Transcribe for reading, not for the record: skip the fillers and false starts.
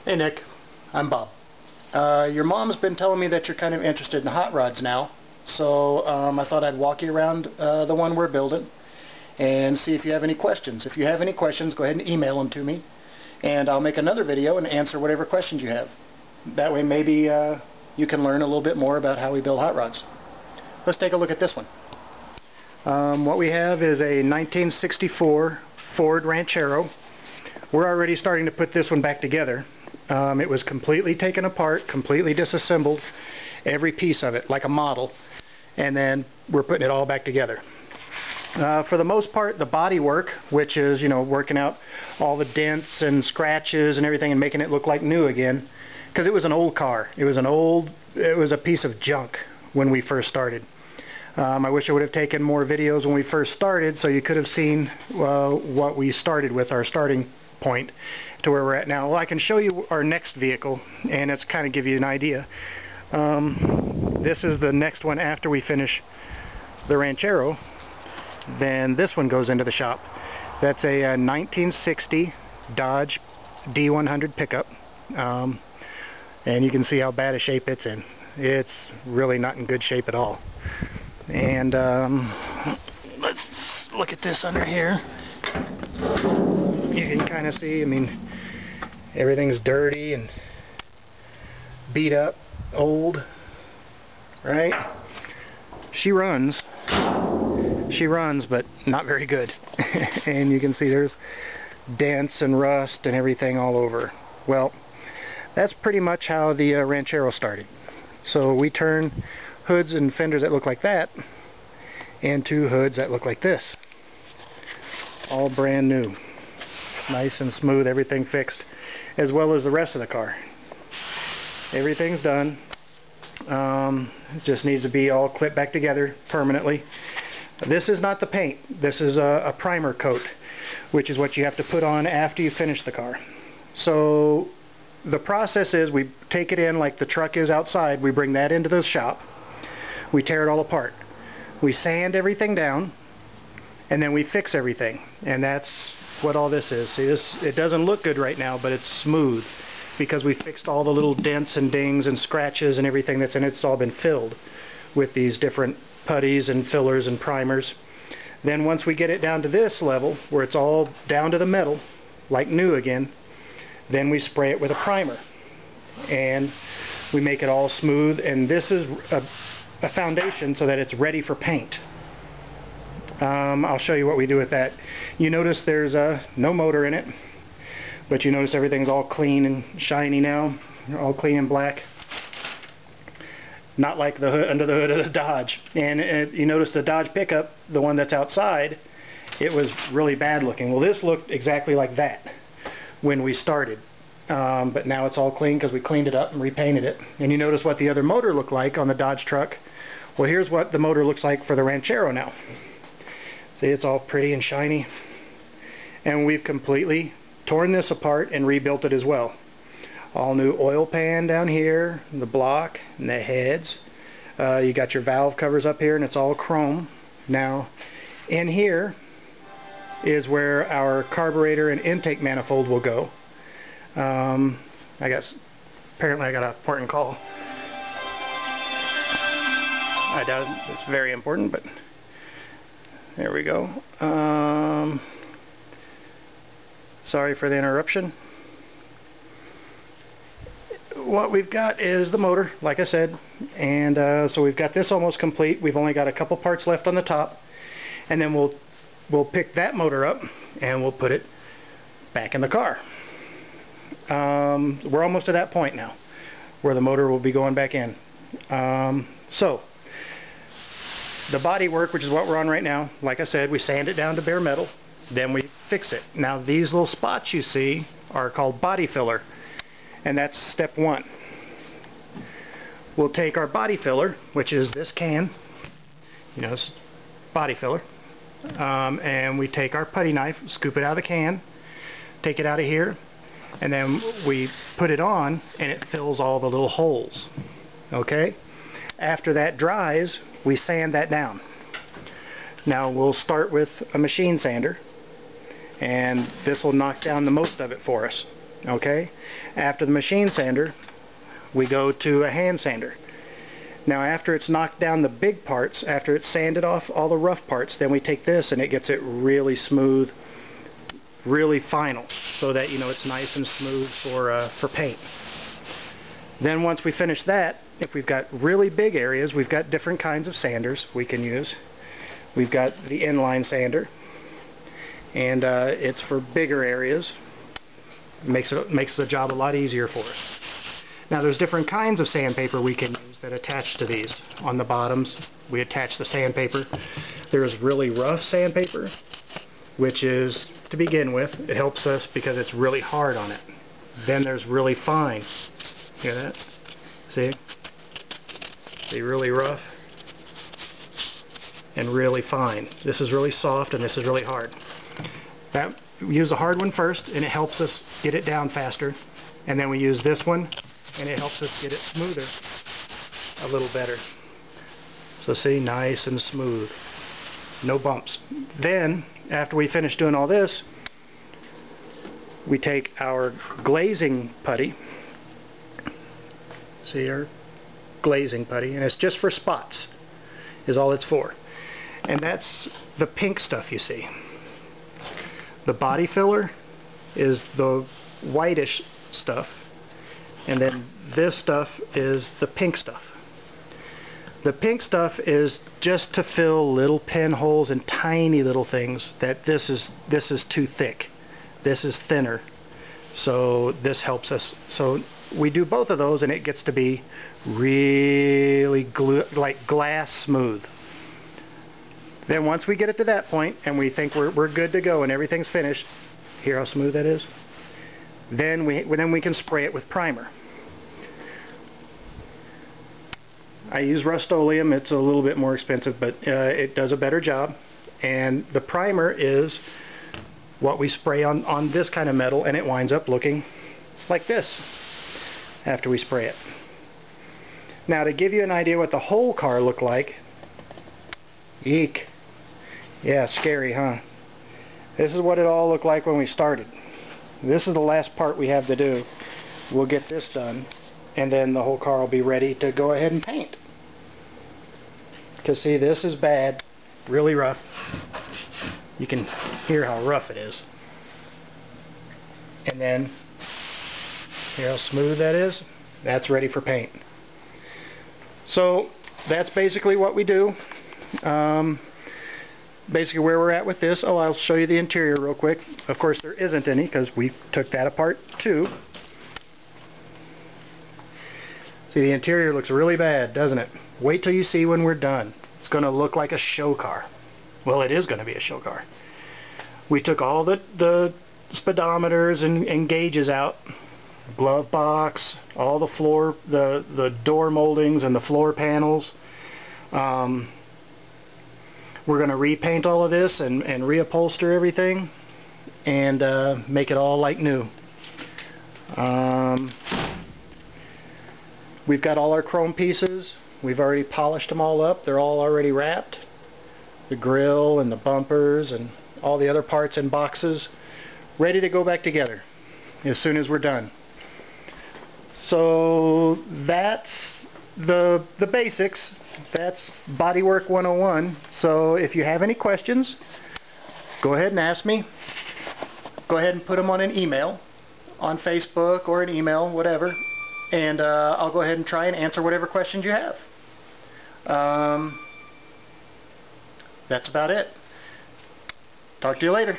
Hey Nick, I'm Bob. Your mom's been telling me that you're kind of interested in hot rods now, so I thought I'd walk you around the one we're building and see if you have any questions. If you have any questions, go ahead and email them to me, and I'll make another video and answer whatever questions you have. That way maybe you can learn a little bit more about how we build hot rods. Let's take a look at this one. What we have is a 1964 Ford Ranchero. We're already starting to put this one back together. It was completely taken apart, completely disassembled, every piece of it, like a model, and then we're putting it all back together. For the most part, the body work, which is, you know, working out all the dents and scratches and everything and making it look like new again, because it was an old car. It was a piece of junk when we first started. I wish I would have taken more videos when we first started, so you could have seen what we started with, our starting point to where we're at now. Well, I can show you our next vehicle, and it's kind of give you an idea. This is the next one after we finish the Ranchero. Then this one goes into the shop. That's a 1960 Dodge D100 pickup, and you can see how bad a shape it's in. It's really not in good shape at all. And let's look at this under here. You can kind of see, I mean, everything's dirty and beat up, old, right? She runs, but not very good. And you can see there's dents and rust and everything all over. Well, that's pretty much how the Ranchero started. So we turn hoods and fenders that look like that into hoods that look like this. All brand new. Nice and smooth, everything fixed, as well as the rest of the car. Everything's done. It just needs to be all clipped back together permanently. This is not the paint. This is a primer coat, which is what you have to put on after you finish the car. So the process is we take it in like the truck is outside. We bring that into the shop. We tear it all apart. We sand everything down, and then we fix everything. And that's what all this is. See, it doesn't look good right now, but it's smooth because we fixed all the little dents and dings and scratches and everything that's in it. It's all been filled with these different putties and fillers and primers. Then once we get it down to this level where it's all down to the metal like new again, then we spray it with a primer and we make it all smooth, and this is a foundation so that it's ready for paint. I'll show you what we do with that. You notice there's no motor in it, but you notice everything's all clean and shiny now, all clean and black. Not like the hood, under the hood of the Dodge. And you notice the Dodge pickup, the one that's outside, it was really bad looking. Well, this looked exactly like that when we started. But now it's all clean because we cleaned it up and repainted it. And you notice what the other motor looked like on the Dodge truck. Well, here's what the motor looks like for the Ranchero now. See, it's all pretty and shiny. And we've completely torn this apart and rebuilt it as well. All new oil pan down here, the block, and the heads. You got your valve covers up here, and it's all chrome. Now, in here is where our carburetor and intake manifold will go. Apparently I got an important call. I doubt it's very important, but there we go. Sorry for the interruption. What we've got is the motor, like I said, and so we've got this almost complete. We've only got a couple parts left on the top, and then we'll pick that motor up and we'll put it back in the car. We're almost to that point now where the motor will be going back in. So the body work, which is what we're on right now, like I said, we sand it down to bare metal, then we fix it. Now these little spots you see are called body filler, and that's step one. We'll take our body filler, which is this can, you know, it's body filler, and we take our putty knife, scoop it out of the can, take it out of here, and then we put it on and it fills all the little holes. Okay? After that dries, we sand that down. Now we'll start with a machine sander, and this will knock down the most of it for us. Okay? After the machine sander, we go to a hand sander. Now after it's knocked down the big parts, after it's sanded off all the rough parts, then we take this and it gets it really smooth, really final, so that, you know, it's nice and smooth for paint. Then once we finish that, if we've got really big areas, we've got different kinds of sanders we can use. We've got the inline sander, and it's for bigger areas. Makes the job a lot easier for us. Now there's different kinds of sandpaper we can use that attach to these. On the bottoms we attach the sandpaper. There's really rough sandpaper, which is, to begin with, it helps us because it's really hard on it. Then there's really fine. Hear that? See? See, really rough and really fine. This is really soft and this is really hard. We use the hard one first and it helps us get it down faster. And then we use this one and it helps us get it smoother a little better. So see, nice and smooth. No bumps. Then, after we finish doing all this, we take our glazing putty. See our glazing putty, and it's just for spots, is all it's for. And that's the pink stuff you see. The body filler is the whitish stuff, and then this stuff is the pink stuff. The pink stuff is just to fill little pinholes and tiny little things that this is too thick. This is thinner. So this helps us. So we do both of those and it gets to be really like glass smooth. Then once we get it to that point and we think we're good to go and everything's finished, hear how smooth that is? Then we can spray it with primer. I use Rust-Oleum. It's a little bit more expensive, but it does a better job. And the primer is what we spray on this kind of metal, and it winds up looking like this after we spray it. Now, to give you an idea what the whole car looked like, eek. Yeah, scary, huh? This is what it all looked like when we started. This is the last part we have to do. We'll get this done, and then the whole car will be ready to go ahead and paint. Because see, this is bad, really rough. You can hear how rough it is. And then, hear how smooth that is? That's ready for paint. So, that's basically what we do. Basically where we're at with this. Oh, I'll show you the interior real quick. Of course there isn't any because we took that apart too. See, the interior looks really bad, doesn't it? Wait till you see when we're done. It's going to look like a show car. Well, it is going to be a show car. We took all the speedometers and gauges out, glove box, all the floor, the door moldings and the floor panels. We're going to repaint all of this and reupholster everything and make it all like new. We've got all our chrome pieces. We've already polished them all up. They're all already wrapped. The grill and the bumpers and all the other parts in boxes, ready to go back together as soon as we're done. So that's the basics. That's Bodywork 101. So if you have any questions, go ahead and ask me. Go ahead and put them on an email, on Facebook or an email, whatever, and I'll go ahead and try and answer whatever questions you have. That's about it. Talk to you later.